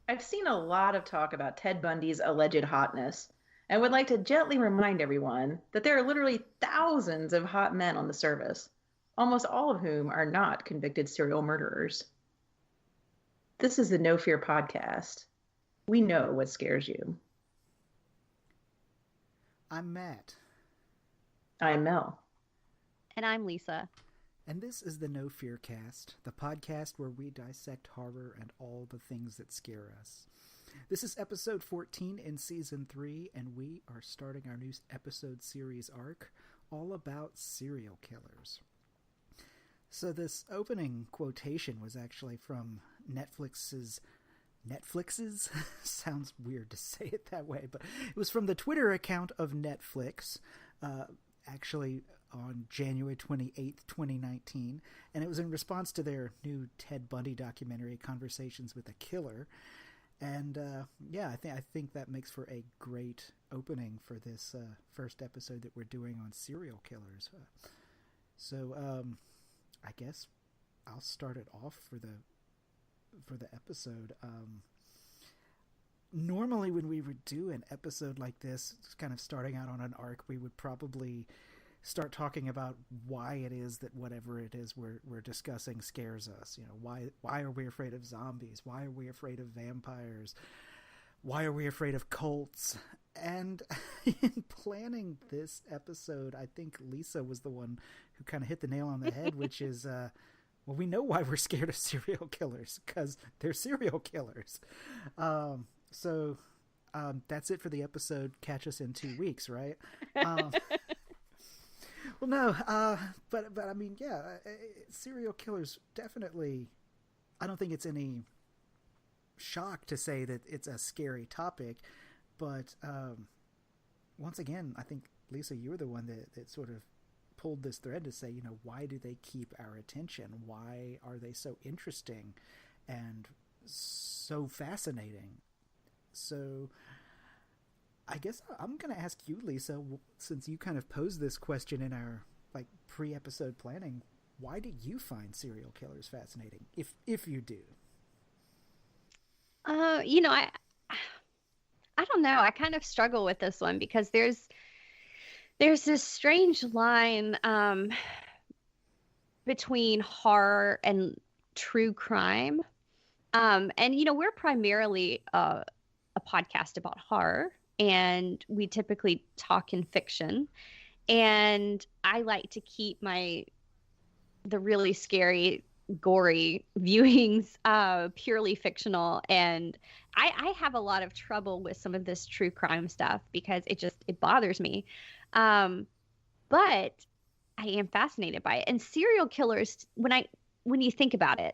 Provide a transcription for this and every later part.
I've seen a lot of talk about Ted Bundy's alleged hotness and would like to gently remind everyone that there are literally thousands of hot men on the service, almost all of whom are not convicted serial murderers. This is the No Fear podcast. We know what scares you. I'm Matt, I am Mel. And I'm Lisa. and this is the No Fear Cast, the podcast where we dissect horror and all the things that scare us. This is episode 14 in season 3, and we are starting our new episode series arc all about serial killers. So, this opening quotation was actually from Netflix's sounds weird to say it that way, but it was from the Twitter account of Netflix, actually on January 28th, 2019, and it was in response to their new Ted Bundy documentary, Conversations with a Killer. And I think that makes for a great opening for this first episode that we're doing on serial killers. I guess I'll start it off for the episode. Normally, when we would do an episode like this, kind of starting out on an arc, we would probably start talking about why it is that whatever it is we're discussing scares us. You know, why are we afraid of zombies? Why are we afraid of vampires? Why are we afraid of cults? And in planning this episode, I think Lisa was the one who kind of hit the nail on the head, which is, well, we know why we're scared of serial killers, because they're serial killers. That's it for the episode. Catch us in 2 weeks, right? Well, no, but I mean, yeah, serial killers definitely. I don't think it's any shock to say that it's a scary topic, but once again, I think Lisa, you were the one that sort of pulled this thread to say, you know, why do they keep our attention? Why are they so interesting and so fascinating? So I guess I'm going to ask you, Lisa, since you kind of posed this question in our pre-episode planning. Why do you find serial killers fascinating, if you do? You know, I don't know. I kind of struggle with this one because there's this strange line between horror and true crime. And you know, we're primarily a podcast about horror, and we typically talk in fiction. And I like to keep the really scary, gory viewings purely fictional. And I have a lot of trouble with some of this true crime stuff because it bothers me. But I am fascinated by it. And serial killers, when you think about it,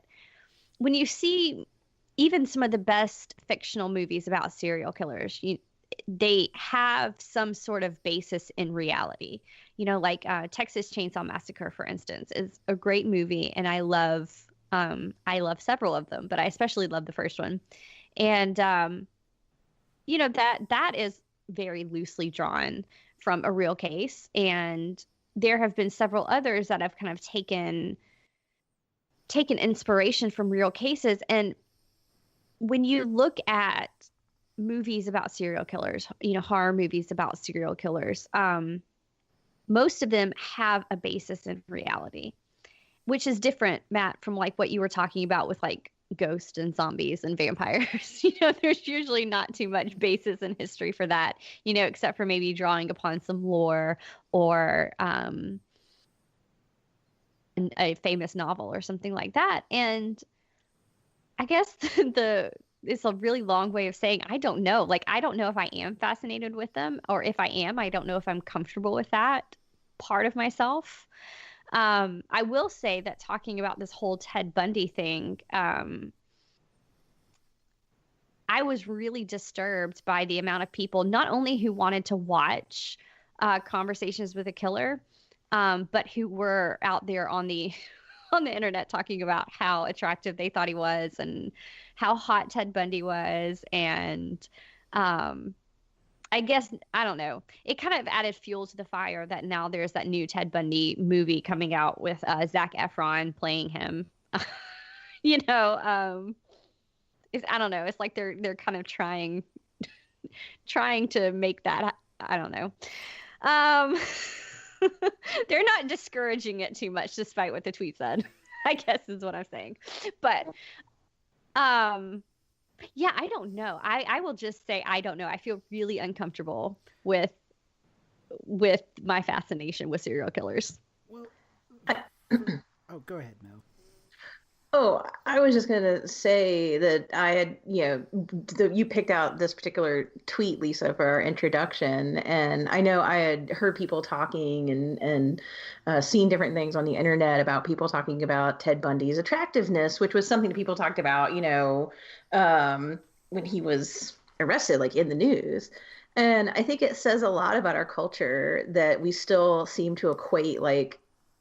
when you see even some of the best fictional movies about serial killers, they have some sort of basis in reality. You know, like Texas Chainsaw Massacre, for instance, is a great movie, and I love several of them, but I especially love the first one. And you know, that is very loosely drawn from a real case, and there have been several others that have kind of taken inspiration from real cases. And when you look at movies about serial killers, you know, horror movies about serial killers, most of them have a basis in reality, which is different, Matt, from like what you were talking about with like ghosts and zombies and vampires. You know, there's usually not too much basis in history for that, you know, except for maybe drawing upon some lore or a famous novel or something like that. And I guess it's a really long way of saying I don't know. Like, I don't know if I am fascinated with them, or if I am, I don't know if I'm comfortable with that part of myself. I will say that talking about this whole Ted Bundy thing, I was really disturbed by the amount of people, not only who wanted to watch Conversations with a Killer, but who were out there on the on the internet talking about how attractive they thought he was and how hot Ted Bundy was. And I guess, I don't know, it kind of added fuel to the fire that now there's that new Ted Bundy movie coming out with Zac Efron playing him. You know, I don't know. It's like they're kind of trying to make that. I don't know. Um, they're not discouraging it too much, despite what the tweet said. I guess is what I'm saying. But um, yeah, I don't know. I will just say I don't know. I feel really uncomfortable with my fascination with serial killers. Well, I, oh, go ahead, Mel. Oh, I was just going to say that I had, you picked out this particular tweet, Lisa, for our introduction. And I know I had heard people talking and seen different things on the internet about people talking about Ted Bundy's attractiveness, which was something that people talked about, when he was arrested, like in the news. And I think it says a lot about our culture that we still seem to equate like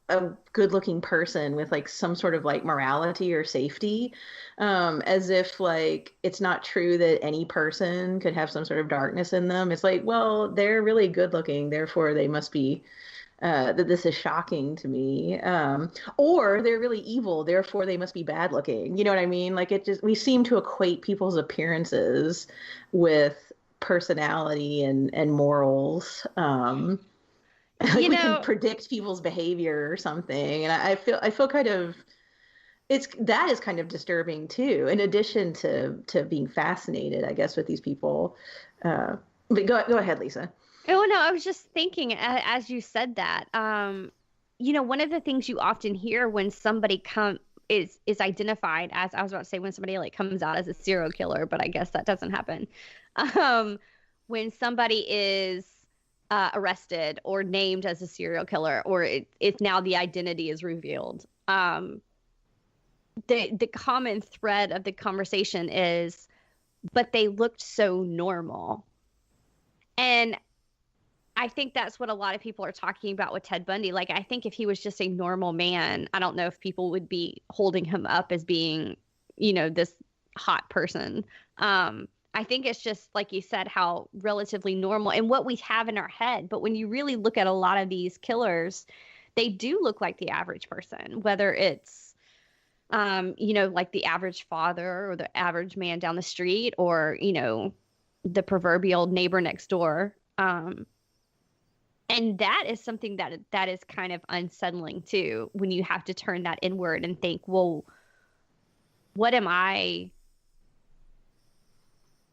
a good looking person with like some sort of like morality or safety, as if like it's not true that any person could have some sort of darkness in them. It's like, well, they're really good looking, therefore they must be, that this is shocking to me, or they're really evil, therefore they must be bad looking. You know what I mean? Like it just, we seem to equate people's appearances with personality and morals. Like You we can know, predict people's behavior or something, and I feel kind of, it's that is kind of disturbing too, in addition to being fascinated, I guess, with these people. But go ahead, Lisa. oh no, I was just thinking as you said that. One of the things you often hear when somebody is identified as, I was about to say when somebody like comes out as a serial killer, but I guess that doesn't happen. Um, when somebody is arrested or named as a serial killer, or it's now the identity is revealed. The common thread of the conversation is, but they looked so normal. And I think that's what a lot of people are talking about with Ted Bundy. Like, I think if he was just a normal man, I don't know if people would be holding him up as being, this hot person. I think it's just, like you said, how relatively normal and what we have in our head. But when you really look at a lot of these killers, they do look like the average person, whether it's, like the average father or the average man down the street, or, the proverbial neighbor next door. And that is something that is kind of unsettling too, when you have to turn that inward and think, well, what am I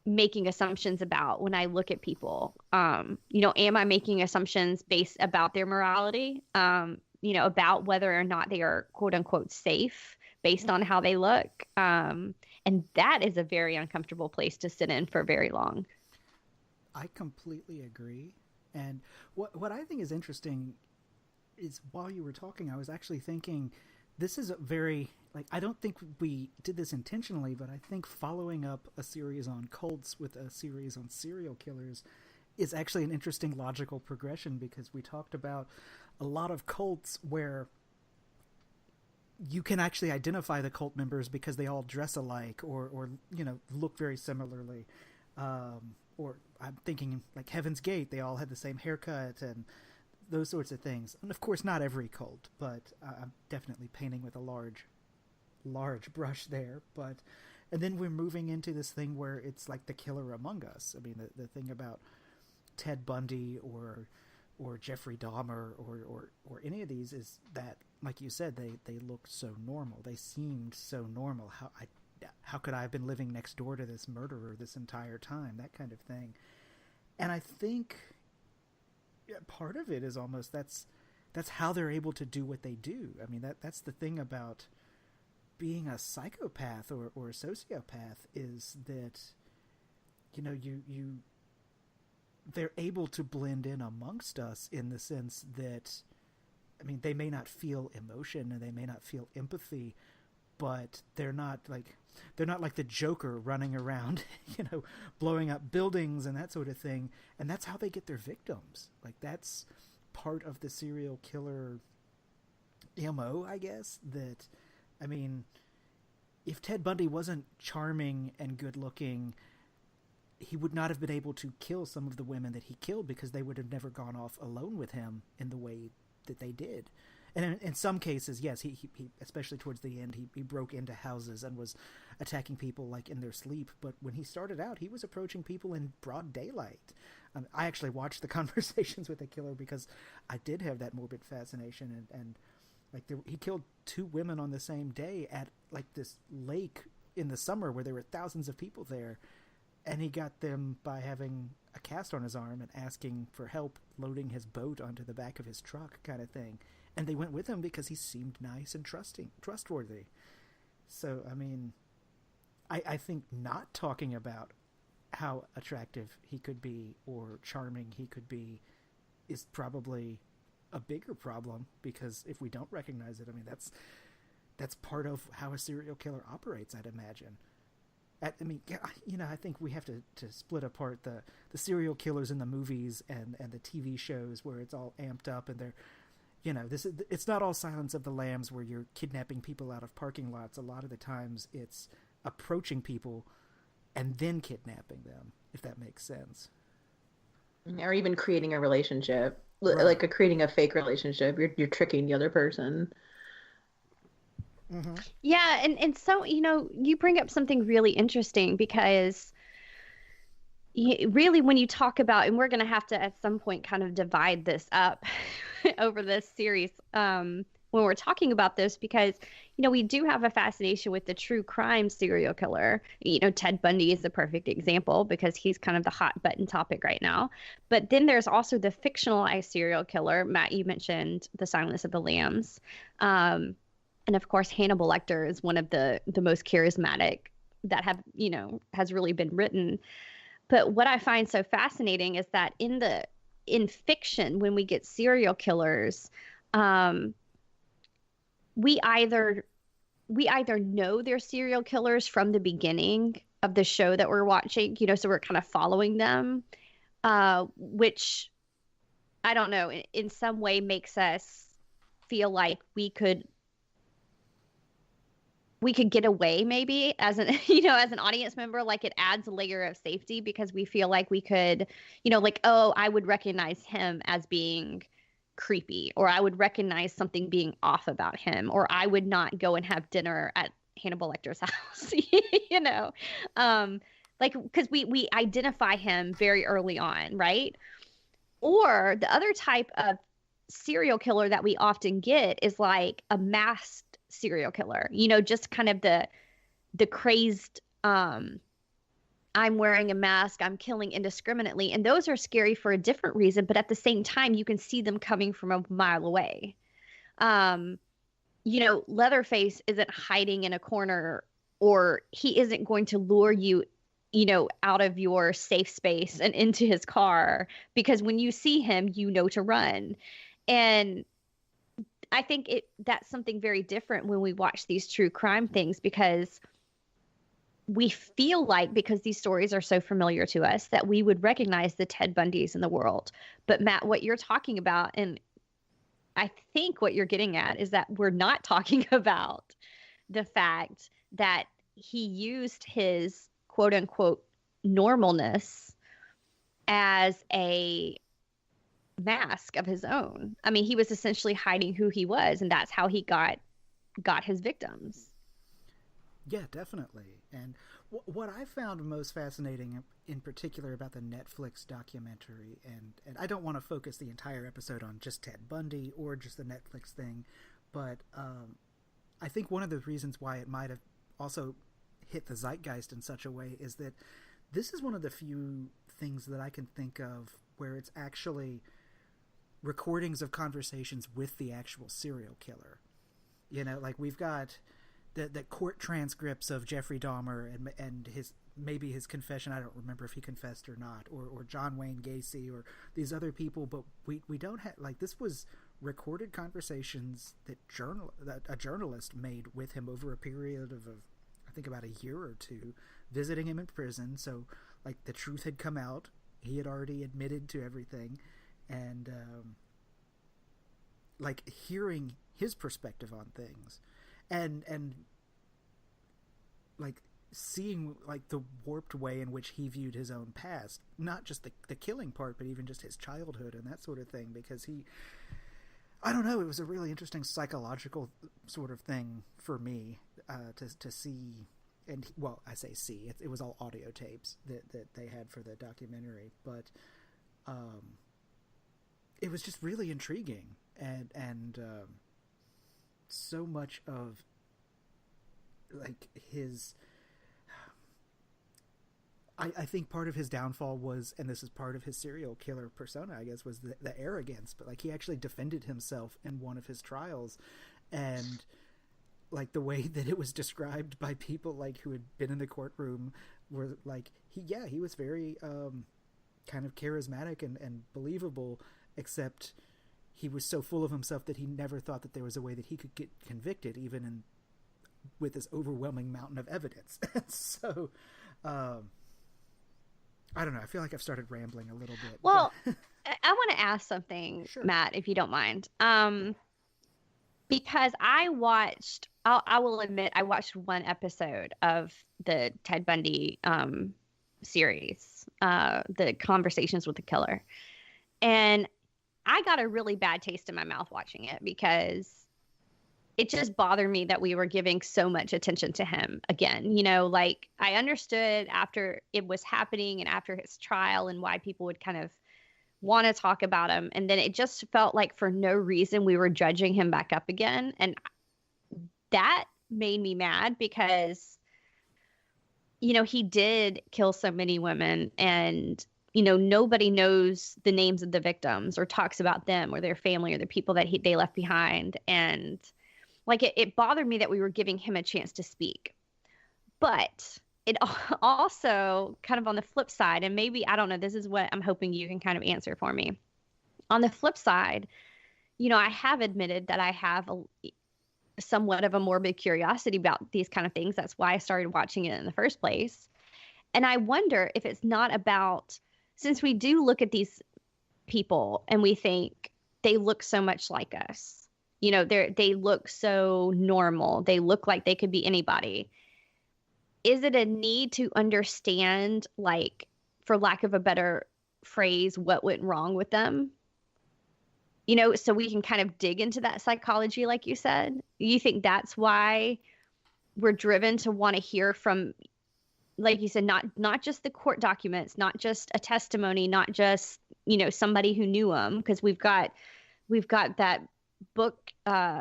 making assumptions about when I look at people? Am I making assumptions based about their morality? About whether or not they are quote unquote safe based on how they look. And that is a very uncomfortable place to sit in for very long. I completely agree. And what I think is interesting is, while you were talking, I was actually thinking, this is a very, like, I don't think we did this intentionally, but I think following up a series on cults with a series on serial killers is actually an interesting logical progression, because we talked about a lot of cults where you can actually identify the cult members because they all dress alike or look very similarly. Or I'm thinking like Heaven's Gate, they all had the same haircut and those sorts of things. And of course, not every cult, but I'm definitely painting with a large brush there. And then we're moving into this thing where it's like the killer among us. I mean, the thing about Ted Bundy or Jeffrey Dahmer or any of these is that, like you said, they looked so normal. They seemed so normal. How could I have been living next door to this murderer this entire time? That kind of thing. And I think part of it is almost that's how they're able to do what they do. I mean, that's the thing about being a psychopath or a sociopath, is that they're able to blend in amongst us, in the sense that, I mean, they may not feel emotion and they may not feel empathy, but they're not like the Joker running around, blowing up buildings and that sort of thing. And that's how they get their victims. Like, that's part of the serial killer MO, I guess. That, I mean, if Ted Bundy wasn't charming and good looking, he would not have been able to kill some of the women that he killed, because they would have never gone off alone with him in the way that they did. And in some cases, yes, he especially towards the end, he broke into houses and was attacking people like in their sleep. But when he started out, he was approaching people in broad daylight. I actually watched the Conversations with the Killer because I did have that morbid fascination, and like he killed 2 women on the same day at like this lake in the summer where there were thousands of people there, and he got them by having a cast on his arm and asking for help loading his boat onto the back of his truck, kind of thing. And they went with him because he seemed nice and trustworthy. So, I mean, I think not talking about how attractive he could be or charming he could be is probably a bigger problem, because if we don't recognize it, I mean, that's part of how a serial killer operates, I'd imagine. I mean, you know, I think we have to split apart the serial killers in the movies and the TV shows where it's all amped up and they're, you know, it's not all Silence of the Lambs where you're kidnapping people out of parking lots. A lot of the times it's approaching people and then kidnapping them, if that makes sense. Or even creating a relationship, Right. like creating a fake relationship. You're tricking the other person. Mm-hmm. Yeah, and so, you know, you bring up something really interesting because really when you talk about, and we're going to have to at some point kind of divide this up over this series when we're talking about this, because, you know, we do have a fascination with the true crime serial killer. You know, Ted Bundy is the perfect example because he's kind of the hot button topic right now. But then there's also the fictionalized serial killer. Matt, you mentioned The Silence of the Lambs. And of course, Hannibal Lecter is one of the most charismatic that have, you know, has really been written. But what I find so fascinating is that in fiction, when we get serial killers, we either know they're serial killers from the beginning of the show that we're watching, you know, so we're kind of following them, which I don't know, in some way makes us feel like we could get away maybe as an you know, as an audience member. Like it adds a layer of safety because we feel like we could, you know, like, oh, I would recognize him as being creepy, or I would recognize something being off about him, or I would not go and have dinner at Hannibal Lecter's house. You know, like, because we identify him very early on, right? Or the other type of serial killer that we often get is like a masked serial killer, you know, just kind of the crazed, I'm wearing a mask, I'm killing indiscriminately. And those are scary for a different reason, but at the same time, you can see them coming from a mile away. You know, Leatherface isn't hiding in a corner, or he isn't going to lure you, you know, out of your safe space and into his car, because when you see him, you know to run. And I think that's something very different when we watch these true crime things, because we feel like, because these stories are so familiar to us, that we would recognize the Ted Bundys in the world. But Matt, what you're talking about, and I think what you're getting at, is that we're not talking about the fact that he used his quote unquote normalness as a mask of his own. I mean, he was essentially hiding who he was, and that's how he got his victims. Yeah, definitely. And what I found most fascinating in particular about the Netflix documentary, and I don't want to focus the entire episode on just Ted Bundy or just the Netflix thing, but I think one of the reasons why it might have also hit the zeitgeist in such a way is that this is one of the few things that I can think of where it's actually recordings of conversations with the actual serial killer. You know, like we've got the court transcripts of Jeffrey Dahmer and his confession. I don't remember if he confessed or not, or John Wayne Gacy or these other people, but we don't have, like, this was recorded conversations that a journalist made with him over a period of I think about a year or two, visiting him in prison. So like the truth had come out, he had already admitted to everything, and like hearing his perspective on things, and like seeing like the warped way in which he viewed his own past, not just the killing part, but even just his childhood and that sort of thing, because I don't know, it was a really interesting psychological sort of thing for me to see. and well, I say see, it was all audio tapes that they had for the documentary, but it was just really intriguing, and so much of like his. I think part of his downfall was, and this is part of his serial killer persona, I guess, was the arrogance. But like he actually defended himself in one of his trials, and like the way that it was described by people like who had been in the courtroom were like he was very kind of charismatic and believable, except he was so full of himself that he never thought that there was a way that he could get convicted, even with this overwhelming mountain of evidence. So. I don't know. I feel like I've started rambling a little bit. Well, I want to ask something, Sure. Matt, if you don't mind. Because I will admit, I watched one episode of the Ted Bundy series, the Conversations with the Killer. And I got a really bad taste in my mouth watching it because it just bothered me that we were giving so much attention to him again. You know, like I understood after it was happening and after his trial and why people would kind of want to talk about him. And then it just felt like for no reason we were judging him back up again. And that made me mad because, you know, he did kill so many women and, you know, nobody knows the names of the victims or talks about them or their family or the people that they left behind. And like it bothered me that we were giving him a chance to speak. But it also kind of on the flip side, and maybe, I don't know, this is what I'm hoping you can kind of answer for me. On the flip side, you know, I have admitted that I have somewhat of a morbid curiosity about these kind of things. That's why I started watching it in the first place. And I wonder if it's not about, since we do look at these people and we think they look so much like us, you know, they look so normal. They look like they could be anybody. Is it a need to understand, like, for lack of a better phrase, what went wrong with them? You know, so we can kind of dig into that psychology, like you said. You think that's why we're driven to want to hear from, like you said, not just the court documents, not just a testimony, not just, you know, somebody who knew him, because we've got that book,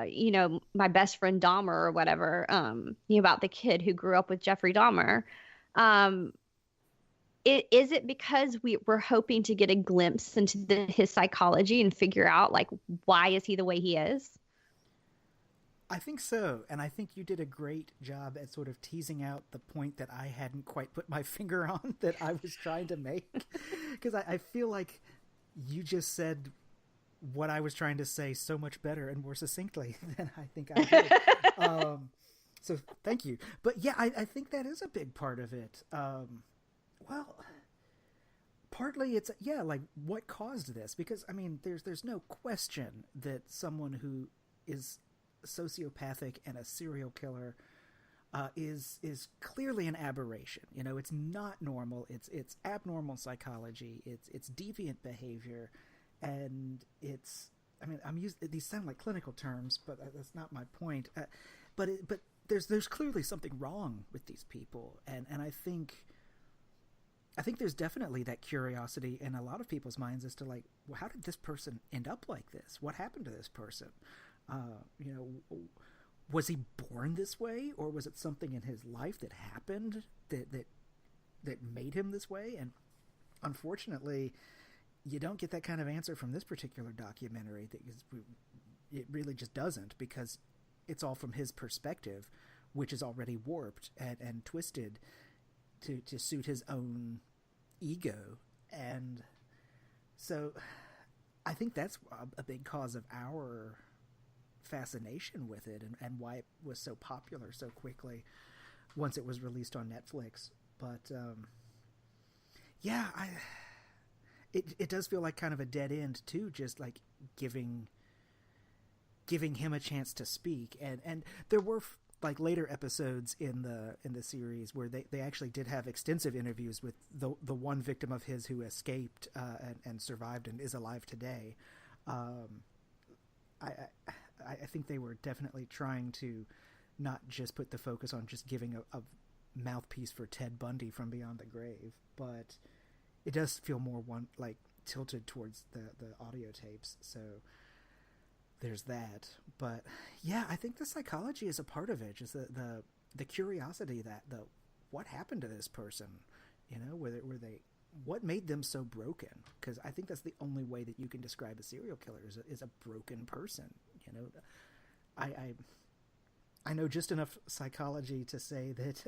you know, My Best Friend Dahmer or whatever, you know, about the kid who grew up with Jeffrey Dahmer. Is it because we're hoping to get a glimpse into his psychology and figure out, like, why is he the way he is? I think so, and I think you did a great job at sort of teasing out the point that I hadn't quite put my finger on that I was trying to make, because I feel like you just said what I was trying to say so much better and more succinctly than I think I did. So thank you. But yeah, I think that is a big part of it. Well, partly it's, yeah, like what caused this? Because, I mean, there's no question that someone who is sociopathic and a serial killer is clearly an aberration. You know, it's not normal. It's abnormal psychology. It's deviant behavior. And it's, I mean, these sound like clinical terms, but that's not my point. But there's clearly something wrong with these people, and I think there's definitely that curiosity in a lot of people's minds as to, like, well, how did this person end up like this? What happened to this person? You know, was he born this way, or was it something in his life that happened that made him this way? And unfortunately, you don't get that kind of answer from this particular documentary. It really just doesn't, because it's all from his perspective, which is already warped and twisted to suit his own ego. And so I think that's a big cause of our fascination with it, and why it was so popular so quickly once it was released on Netflix. But yeah, It does feel like kind of a dead end too, just like giving him a chance to speak, and there were like later episodes in the series where they actually did have extensive interviews with the one victim of his who escaped and survived and is alive today. I think they were definitely trying to not just put the focus on just giving mouthpiece for Ted Bundy from Beyond the Grave, but it does feel more tilted towards the audio tapes. So there's that. But yeah, I think the psychology is a part of it. Just the curiosity that what happened to this person, were they what made them so broken? Because I think that's the only way that you can describe a serial killer is a broken person. I know just enough psychology to say that,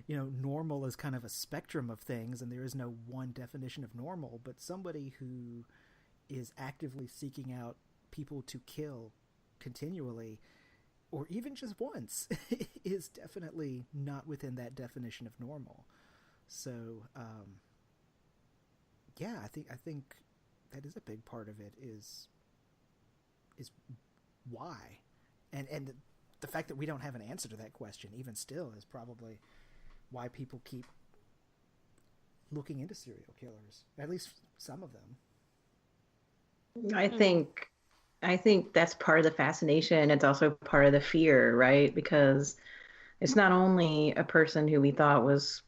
normal is kind of a spectrum of things, and there is no one definition of normal, but somebody who is actively seeking out people to kill continually, or even just once, is definitely not within that definition of normal. So, yeah, I think that is a big part of it is why, and the fact that we don't have an answer to that question, even still, is probably why people keep looking into serial killers. At least some of them. I think that's part of the fascination. It's also part of the fear, right? Because it's not only a person who we thought was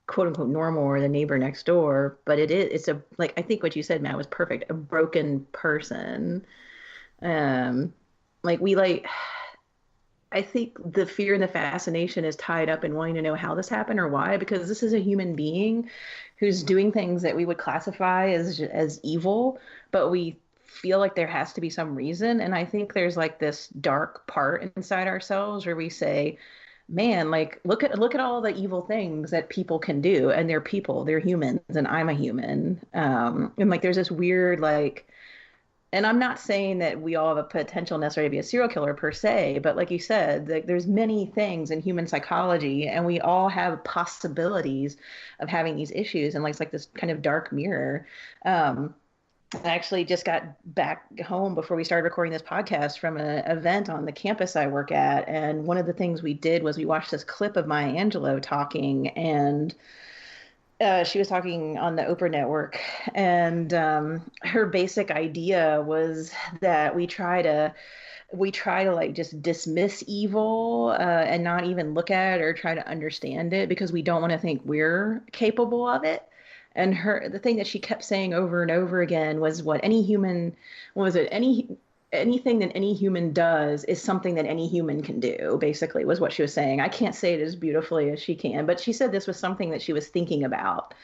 quote unquote normal or the neighbor next door, but it's I think what you said, Matt, was perfect. A broken person. I think the fear and the fascination is tied up in wanting to know how this happened or why, because this is a human being who's doing things that we would classify as evil, but we feel like there has to be some reason. And I think there's this dark part inside ourselves where we say, man, look at all the evil things that people can do, and they're people, they're humans, and I'm a human. And there's this weird and I'm not saying that we all have a potential necessarily to be a serial killer per se, but like you said, there's many things in human psychology, and we all have possibilities of having these issues. And it's like this kind of dark mirror. I actually just got back home before we started recording this podcast from an event on the campus I work at. And one of the things we did was we watched this clip of Maya Angelou talking, and she was talking on the Oprah Network, and her basic idea was that we try to just dismiss evil and not even look at it or try to understand it because we don't want to think we're capable of it. And the thing that she kept saying over and over again was anything that any human does is something that any human can do, basically, was what she was saying. I can't say it as beautifully as she can, but she said this was something that she was thinking about.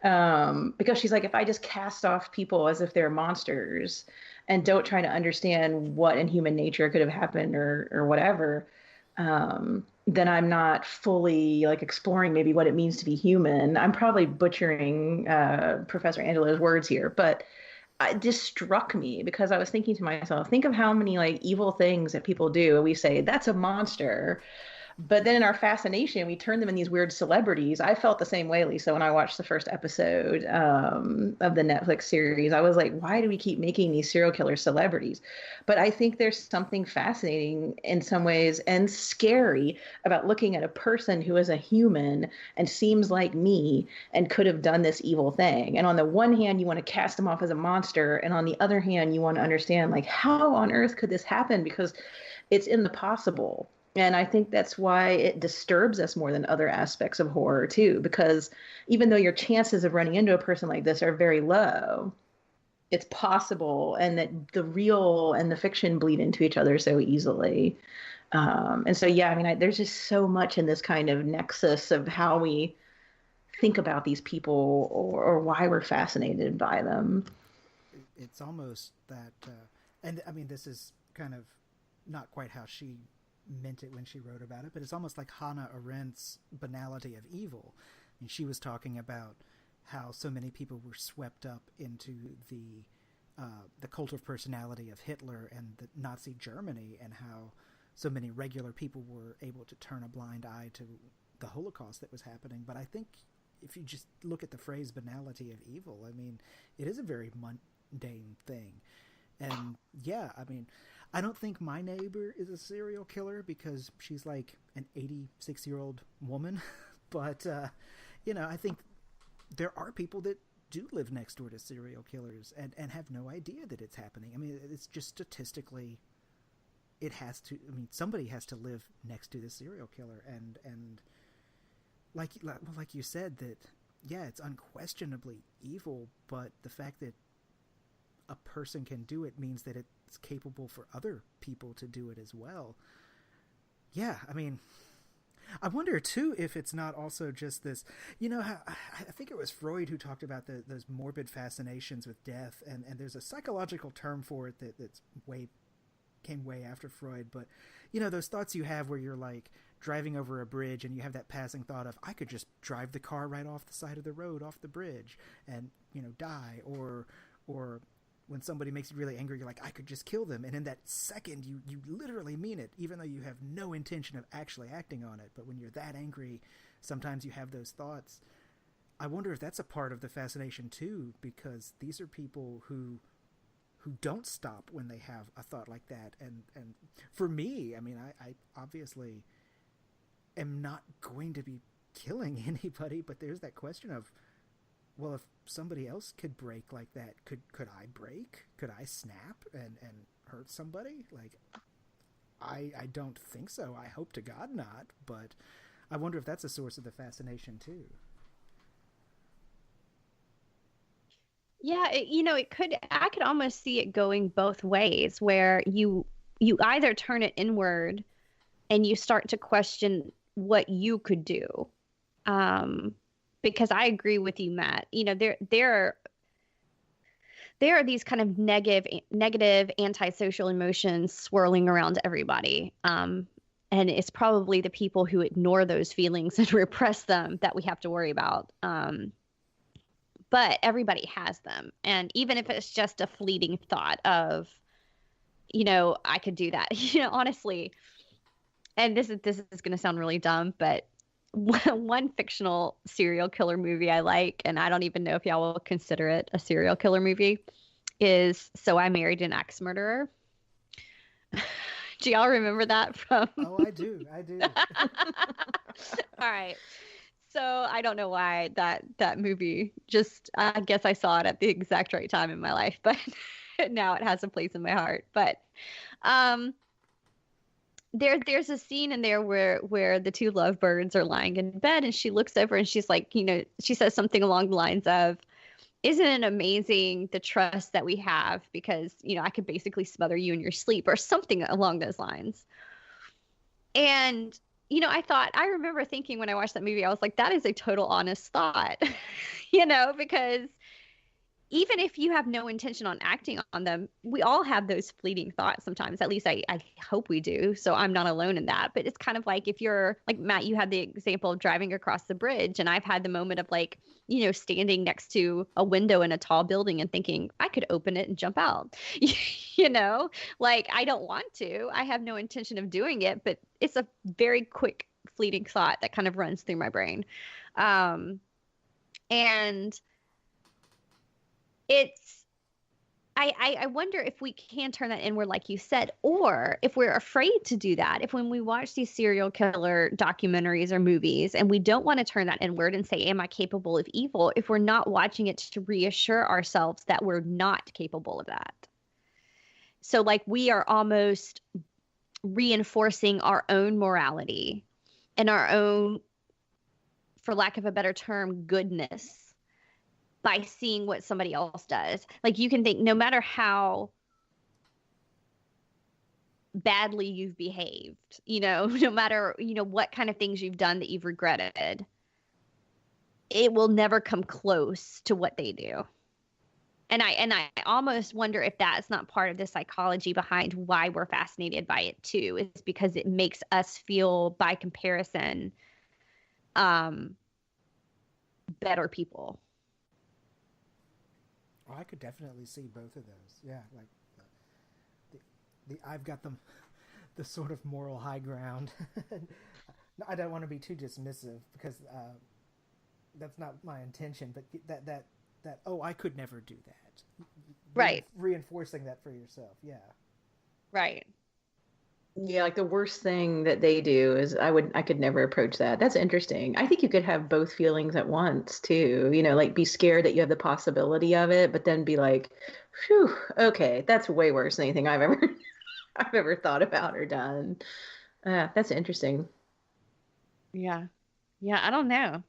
Because she's like, if I just cast off people as if they're monsters and don't try to understand what in human nature could have happened or whatever, then I'm not fully exploring maybe what it means to be human. I'm probably butchering Professor Angelou's words here, but it just struck me because I was thinking to myself, think of how many evil things that people do. And we say, that's a monster. But then in our fascination, we turn them in these weird celebrities. I felt the same way, Lisa, when I watched the first episode of the Netflix series. I was like, why do we keep making these serial killer celebrities? But I think there's something fascinating in some ways and scary about looking at a person who is a human and seems like me and could have done this evil thing. And on the one hand, you want to cast them off as a monster. And on the other hand, you want to understand, how on earth could this happen? Because it's in the possible. And I think that's why it disturbs us more than other aspects of horror, too, because even though your chances of running into a person like this are very low, it's possible, and that the real and the fiction bleed into each other so easily. And so, yeah, there's just so much in this kind of nexus of how we think about these people or why we're fascinated by them. It's almost that, and this is kind of not quite how she meant it when she wrote about it, but it's almost like Hannah Arendt's banality of evil. And she was talking about how so many people were swept up into the cult of personality of Hitler and the Nazi Germany, and how so many regular people were able to turn a blind eye to the Holocaust that was happening. But I think if you just look at the phrase banality of evil, it is a very mundane thing. And yeah, I don't think my neighbor is a serial killer because she's like an 86-year-old woman. But, I think there are people that do live next door to serial killers and have no idea that it's happening. It's just statistically, somebody has to live next to the serial killer. And like you said, that yeah, it's unquestionably evil, but the fact that a person can do it means that it's capable for other people to do it as well. Yeah, I mean, I wonder too if it's not also just this. I think it was Freud who talked about those morbid fascinations with death, and there's a psychological term for it that's came way after Freud, but those thoughts you have where you're like driving over a bridge and you have that passing thought of, I could just drive the car right off the side of the road, off the bridge, and die, or when somebody makes you really angry, you're like, I could just kill them, and in that second you literally mean it, even though you have no intention of actually acting on it. But when you're that angry, sometimes you have those thoughts. I wonder if that's a part of the fascination too, because these are people who don't stop when they have a thought like that. And for me, I mean, I obviously am not going to be killing anybody, but there's that question of, well, if somebody else could break like that, could I break? Could I snap and hurt somebody? Like, I don't think so. I hope to God not, but I wonder if that's a source of the fascination too. Yeah, it could. I could almost see it going both ways, where you either turn it inward and you start to question what you could do. Um, because I agree with you, Matt. There are these kind of negative antisocial emotions swirling around everybody. And it's probably the people who ignore those feelings and repress them that we have to worry about. But everybody has them. And even if it's just a fleeting thought of, I could do that, honestly. And this is going to sound really dumb, but one fictional serial killer movie I like, and I don't even know if y'all will consider it a serial killer movie, is So I Married an Axe Murderer. Do y'all remember that from? Oh, I do. All right. So I don't know why that movie, just I guess I saw it at the exact right time in my life, but now it has a place in my heart. But there's a scene in there where the two lovebirds are lying in bed, and she looks over and she's like, she says something along the lines of, isn't it amazing the trust that we have, because I could basically smother you in your sleep, or something along those lines. And I remember thinking when I watched that movie, I was like, that is a total honest thought, because even if you have no intention on acting on them, we all have those fleeting thoughts sometimes. At least I hope we do. So I'm not alone in that. But it's kind of like, if you're like Matt, you had the example of driving across the bridge, and I've had the moment of like, standing next to a window in a tall building and thinking I could open it and jump out. Like, I don't want to. I have no intention of doing it, but it's a very quick, fleeting thought that kind of runs through my brain. And I wonder if we can turn that inward, like you said, or if we're afraid to do that. If when we watch these serial killer documentaries or movies and we don't want to turn that inward and say, am I capable of evil? If we're not watching it to reassure ourselves that we're not capable of that. So like, we are almost reinforcing our own morality and our own, for lack of a better term, goodness, by seeing what somebody else does. Like, you can think, no matter how badly you've behaved, no matter, what kind of things you've done that you've regretted, it will never come close to what they do. And I almost wonder if that's not part of the psychology behind why we're fascinated by it too, is because it makes us feel, by comparison, better people. Oh, I could definitely see both of those. Yeah, like the I've got the sort of moral high ground. I don't want to be too dismissive, because that's not my intention. But that oh, I could never do that. Right. Reinforcing that for yourself. Yeah. Right. Yeah, like the worst thing that they do is I could never approach that. That's interesting. I think you could have both feelings at once too, like be scared that you have the possibility of it, but then be like, phew, okay, that's way worse than anything I've ever thought about or done. That's interesting. Yeah. Yeah, I don't know.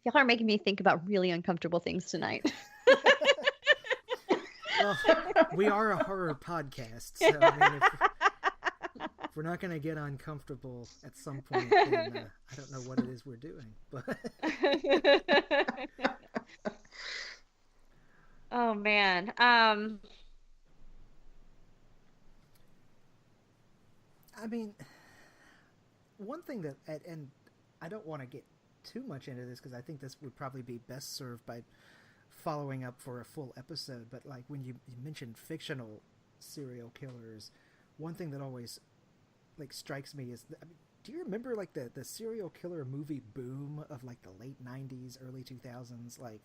Y'all are making me think about really uncomfortable things tonight. Well, we are a horror podcast, so I mean, if we're not going to get uncomfortable at some point, then I don't know what it is we're doing. But Oh man. I mean, one thing that, and I don't want to get too much into this because I think this would probably be best served by following up for a full episode. But like when you mentioned fictional serial killers, one thing that always like strikes me is, I mean, do you remember like the serial killer movie boom of like the late '90s, early 2000s? Like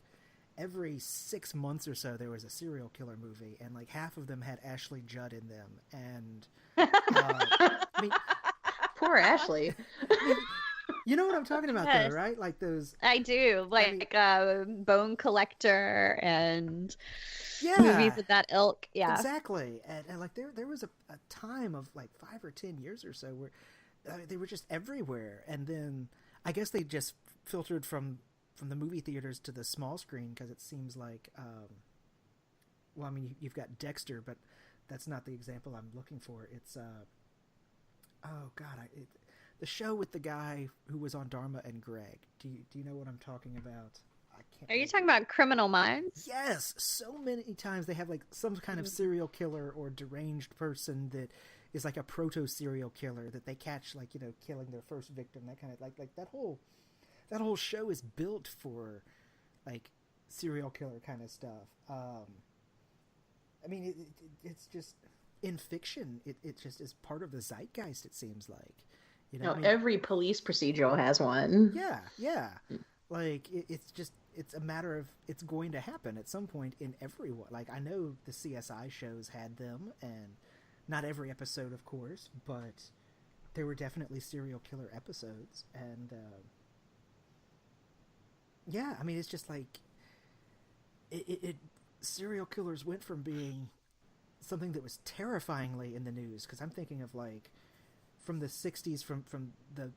every 6 months or so there was a serial killer movie, and like half of them had Ashley Judd in them, and I mean, Poor Ashley. I mean, you know what I'm talking about, Yes. though, right? Like those. I do. I mean, Like Bone Collector and movies yeah, of that ilk. Yeah. exactly. And like there was a time of like 5 or 10 years or so where they were just everywhere, and then I guess they just filtered from the movie theaters to the small screen because it seems like, well, I mean, you've got Dexter, but that's not the example I'm looking for. It's oh god, the show with the guy who was on Dharma and Greg. Do you know what I'm talking about? I can't. Are you talking about Criminal Minds? Yes, so many times they have like some kind of serial killer or deranged person that is like a proto serial killer that they catch, like, killing their first victim. That kind of like that whole show is built for like serial killer kind of stuff. I mean, it's just in fiction. It just is part of the zeitgeist. It seems like, No, I mean, every police procedural has one. yeah, yeah. Like it's just it's a matter of it's going to happen at some point in everyone. Like I know the CSI shows had them, and not every episode, of course, but there were definitely serial killer episodes, and yeah, I mean, it's just like it serial killers went from being something that was terrifyingly in the news, because I'm thinking of like from the 60s, from the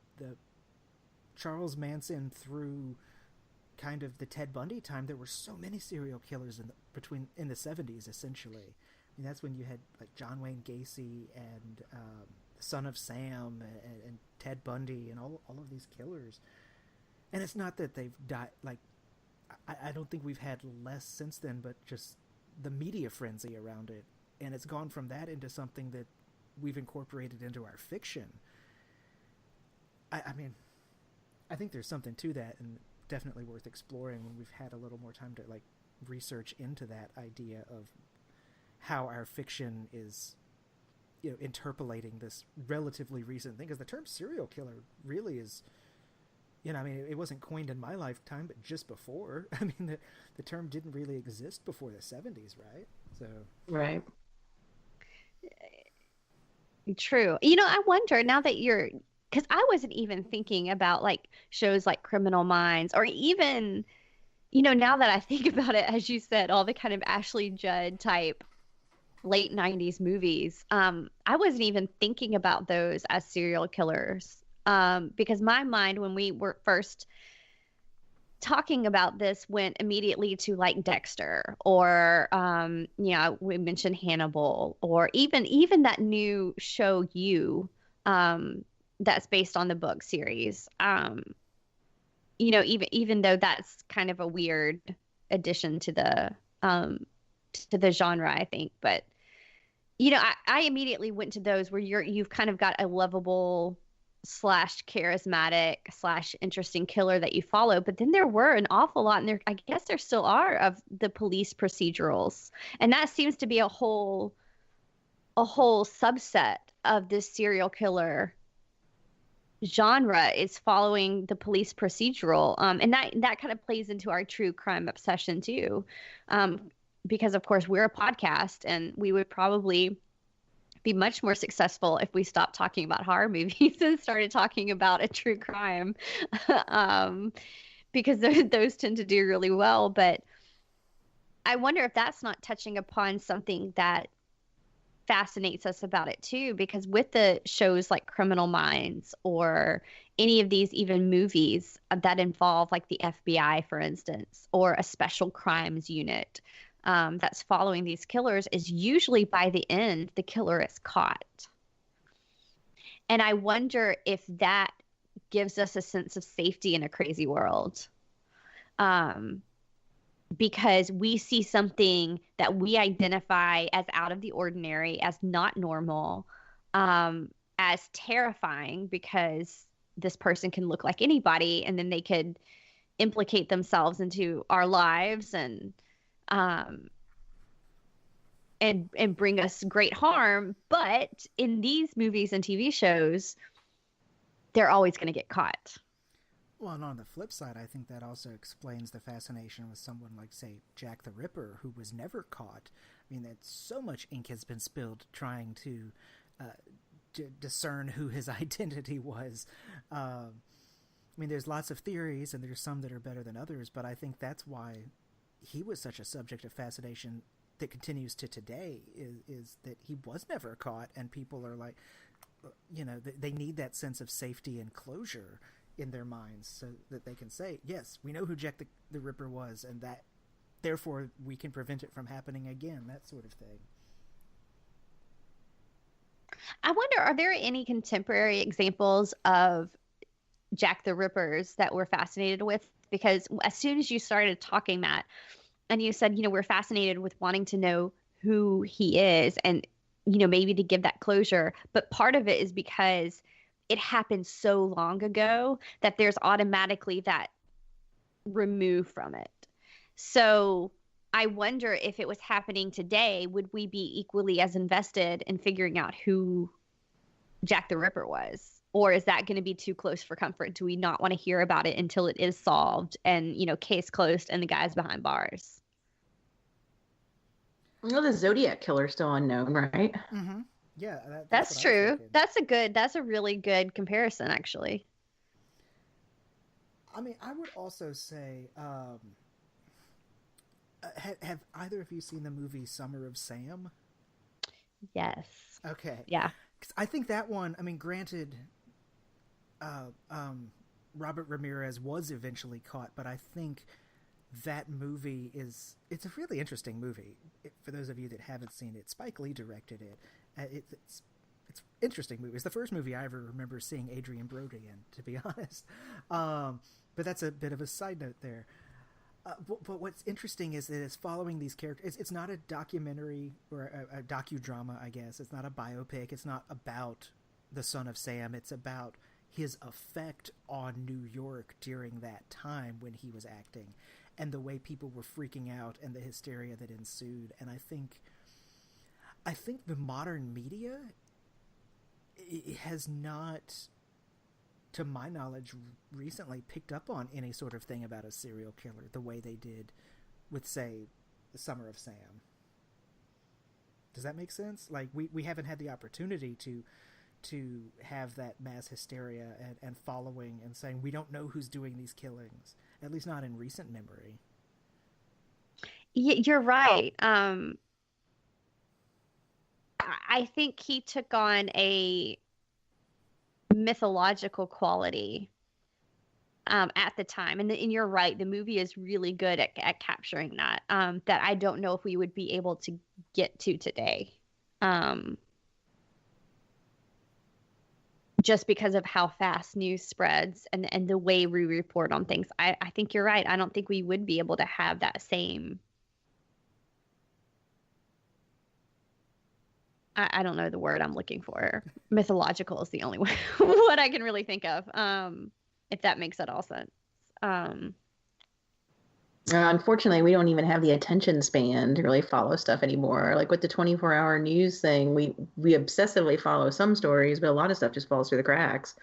Charles Manson through kind of the Ted Bundy time. There were so many serial killers in the 70s, essentially. I mean, that's when you had like John Wayne Gacy and Son of Sam and Ted Bundy and all of these killers. And it's not that they've died. Like, I don't think we've had less since then, but just the media frenzy around it, and it's gone from that into something that we've incorporated into our fiction. I mean, I think there's something to that, and definitely worth exploring when we've had a little more time to like research into that idea of how our fiction is, interpolating this relatively recent thing. Because the term serial killer really is, I mean, it wasn't coined in my lifetime, but just before. I mean, the term didn't really exist before the 70s, right? So Right. True. I wonder now that because I wasn't even thinking about like shows like Criminal Minds, or even, now that I think about it, as you said, all the kind of Ashley Judd type late 90s movies. I wasn't even thinking about those as serial killers. Because my mind, when we were first talking about this, went immediately to like Dexter, or we mentioned Hannibal, or even that new show that's based on the book series. Even though that's kind of a weird addition to the genre, I think. But I immediately went to those where you've kind of got a lovable slash charismatic slash interesting killer that you follow. But then there were an awful lot, and I guess there still are, of the police procedurals, and that seems to be a whole subset of this serial killer genre, is following the police procedural, and that kind of plays into our true crime obsession too, because of course we're a podcast, and we would probably be much more successful if we stopped talking about horror movies and started talking about a true crime, because those tend to do really well. But I wonder if that's not touching upon something that fascinates us about it too, because with the shows like Criminal Minds or any of these even movies that involve like the FBI, for instance, or a special crimes unit that's following these killers, is usually by the end, the killer is caught. And I wonder if that gives us a sense of safety in a crazy world. Because we see something that we identify as out of the ordinary, as not normal, as terrifying, because this person can look like anybody and then they could implicate themselves into our lives and bring us great harm. But in these movies and TV shows, they're always going to get caught. Well, and on the flip side, I think that also explains the fascination with someone like, say, Jack the Ripper, who was never caught. I mean, that so much ink has been spilled trying to discern who his identity was. I mean, there's lots of theories, and there's some that are better than others, but I think that's why he was such a subject of fascination that continues to today, is that he was never caught, and people are like, they need that sense of safety and closure in their minds so that they can say, yes, we know who Jack the Ripper was, and that therefore we can prevent it from happening again, that sort of thing. I wonder, are there any contemporary examples of Jack the Rippers that we're fascinated with? Because as soon as you started talking, Matt, and you said, we're fascinated with wanting to know who he is and, maybe to give that closure. But part of it is because it happened so long ago that there's automatically that remove from it. So I wonder if it was happening today, would we be equally as invested in figuring out who Jack the Ripper was? Or is that going to be too close for comfort? Do we not want to hear about it until it is solved and, case closed and the guy's behind bars? Well, the Zodiac killer's still unknown, right? Mm-hmm. Yeah, that's true. That's a really good comparison, actually. I mean, I would also say, have either of you seen the movie Summer of Sam? Yes. Okay. Yeah. 'Cause I think that one, I mean, granted, Robert Ramirez was eventually caught, but I think that movie it's a really interesting movie. For those of you that haven't seen it, Spike Lee directed it. It's interesting movie. It's the first movie I ever remember seeing Adrian Brody in, to be honest. But that's a bit of a side note there. But what's interesting is that it's following these characters. It's not a documentary or a docudrama, I guess. It's not a biopic. It's not about the Son of Sam. It's about his effect on New York during that time when he was acting, and the way people were freaking out and the hysteria that ensued. And I think the modern media has not, to my knowledge, recently picked up on any sort of thing about a serial killer the way they did with, say, the Summer of Sam. Does that make sense? Like, we haven't had the opportunity to have that mass hysteria and following and saying we don't know who's doing these killings, at least not in recent memory. You're right. I think he took on a mythological quality at the time, and you're right, the movie is really good at capturing that that I don't know if we would be able to get to today, just because of how fast news spreads and the way we report on things. I think you're right. I don't think we would be able to have that same, I don't know the word I'm looking for. Mythological is the only one what I can really think of, if that makes at all sense. Unfortunately, we don't even have the attention span to really follow stuff anymore. Like with the 24-hour news thing, we obsessively follow some stories, but a lot of stuff just falls through the cracks.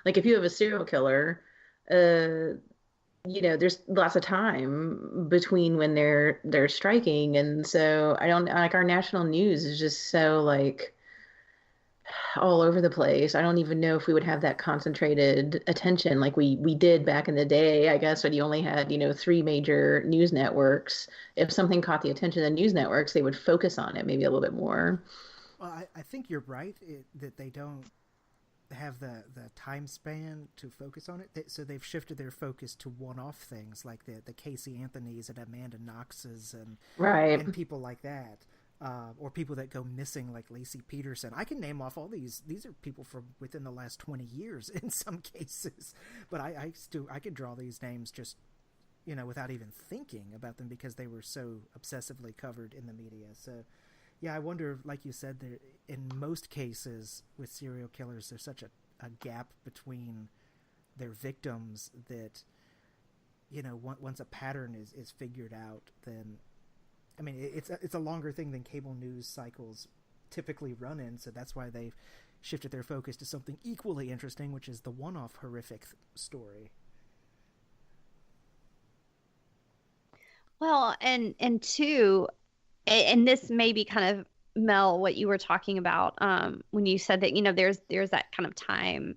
Like if you have a serial killer, there's lots of time between when they're striking, and so I don't like our national news is just so like all over the place. I don't even know if we would have that concentrated attention like we did back in the day, I guess, when you only had, 3 major news networks. If something caught the attention of the news networks, they would focus on it maybe a little bit more. Well, I think you're right that they don't have the time span to focus on it. So they've shifted their focus to one-off things like the Casey Anthony's and Amanda Knox's Right. and people like that. Or people that go missing like Lacey Peterson. I can name off all these. These are people from within the last 20 years in some cases. But I could draw these names just, without even thinking about them because they were so obsessively covered in the media. So, yeah, I wonder, like you said, there in most cases with serial killers, there's such a gap between their victims that, once a pattern is figured out, then, I mean, it's a longer thing than cable news cycles typically run in, so that's why they've shifted their focus to something equally interesting, which is the one-off horrific story. Well, and two, and this may be kind of Mel what you were talking about when you said that there's that kind of time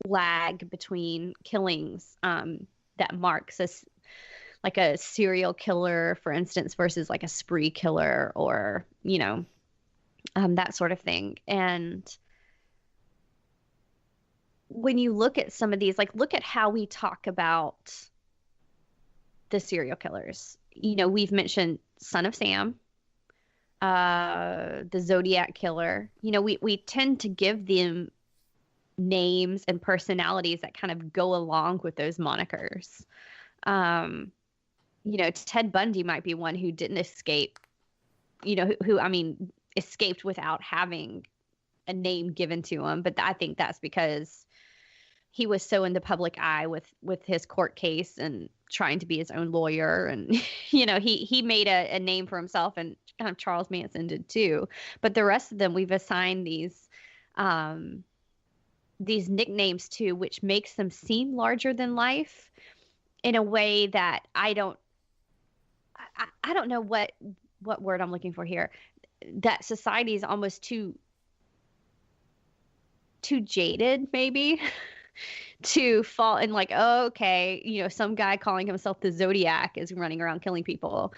lag between killings that marks us like a serial killer, for instance, versus like a spree killer or that sort of thing. And when you look at some of these, like look at how we talk about the serial killers. We've mentioned Son of Sam, the Zodiac Killer. We tend to give them names and personalities that kind of go along with those monikers. Ted Bundy might be one who didn't escape, who I mean, escaped without having a name given to him. But I think that's because he was so in the public eye with his court case and trying to be his own lawyer. And, he made a name for himself, and kind of Charles Manson did too. But the rest of them, we've assigned these nicknames to, which makes them seem larger than life in a way that I don't know what word I'm looking for here. That society is almost too jaded, maybe, to fall in like, oh, okay, some guy calling himself the Zodiac is running around killing people.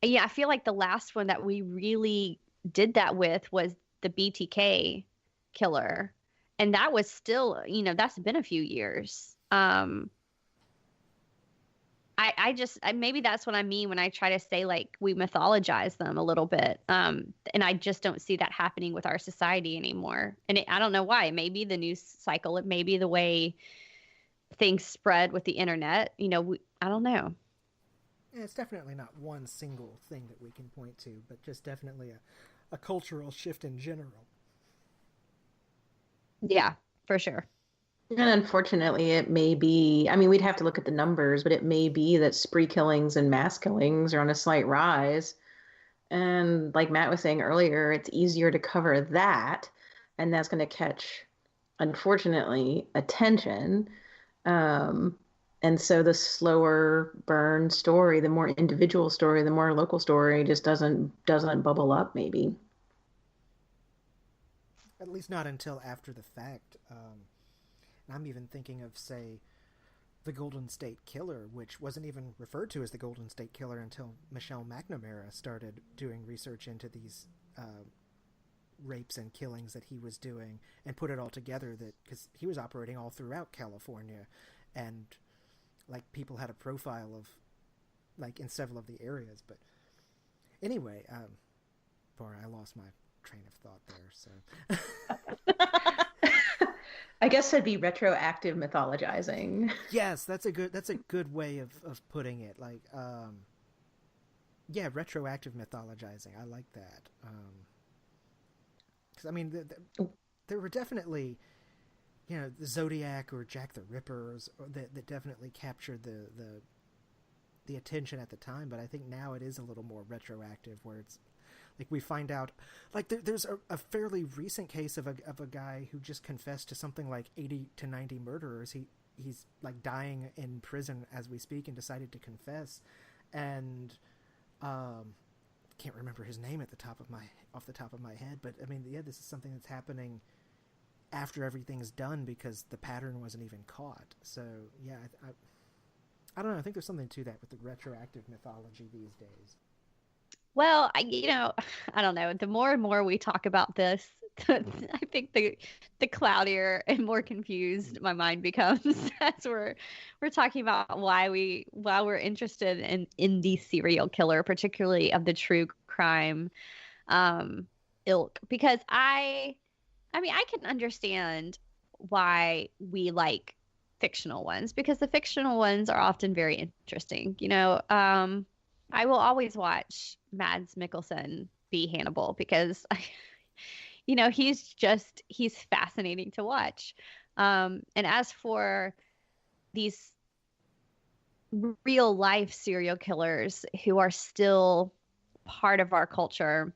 Yeah, I feel like the last one that we really did that with was the BTK killer, and that was still, that's been a few years. Maybe that's what I mean when I try to say like we mythologize them a little bit. And I just don't see that happening with our society anymore. And I don't know why. It may be the news cycle. It may be the way things spread with the internet. I don't know. Yeah, it's definitely not one single thing that we can point to, but just definitely a cultural shift in general. Yeah, for sure. And unfortunately, it may be, I mean, we'd have to look at the numbers, but it may be that spree killings and mass killings are on a slight rise. And like Matt was saying earlier, it's easier to cover that. And that's going to catch, unfortunately, attention. And so the slower burn story, the more individual story, the more local story just doesn't bubble up, maybe. At least not until after the fact. I'm even thinking of, say, the Golden State Killer, which wasn't even referred to as the Golden State Killer until Michelle McNamara started doing research into these rapes and killings that he was doing and put it all together, that because he was operating all throughout California, and like people had a profile of like in several of the areas. But anyway, boy, I lost my train of thought there. So I guess it'd be retroactive mythologizing. Yes, that's a good way of putting it. Like, yeah, retroactive mythologizing. I like that. Because I mean, there were definitely, the Zodiac or Jack the Rippers that definitely captured the attention at the time. But I think now it is a little more retroactive, where it's like we find out, like there's a fairly recent case of a guy who just confessed to something like 80 to 90 murderers. He's like dying in prison as we speak and decided to confess, and can't remember his name off the top of my head. But I mean, yeah, this is something that's happening after everything's done because the pattern wasn't even caught. So yeah, I don't know. I think there's something to that with the retroactive mythology these days. Well, I don't know. The more and more we talk about this, I think the cloudier and more confused my mind becomes as we're talking about why we're interested in the serial killer, particularly of the true crime ilk. Because I mean, I can understand why we like fictional ones because the fictional ones are often very interesting. I will always watch Mads Mikkelsen be Hannibal because he's fascinating to watch. And as for these real life serial killers who are still part of our culture,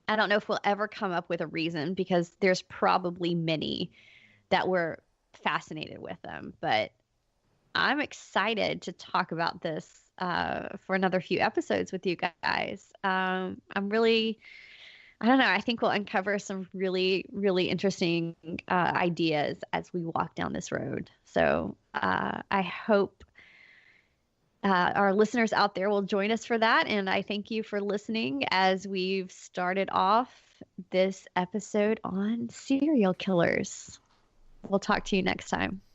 I don't know if we'll ever come up with a reason because there's probably many that we're fascinated with them. But I'm excited to talk about this for another few episodes with you guys. I'm really, I don't know, I think we'll uncover some really, really interesting ideas as we walk down this road. So I hope our listeners out there will join us for that. And I thank you for listening as we've started off this episode on serial killers. We'll talk to you next time.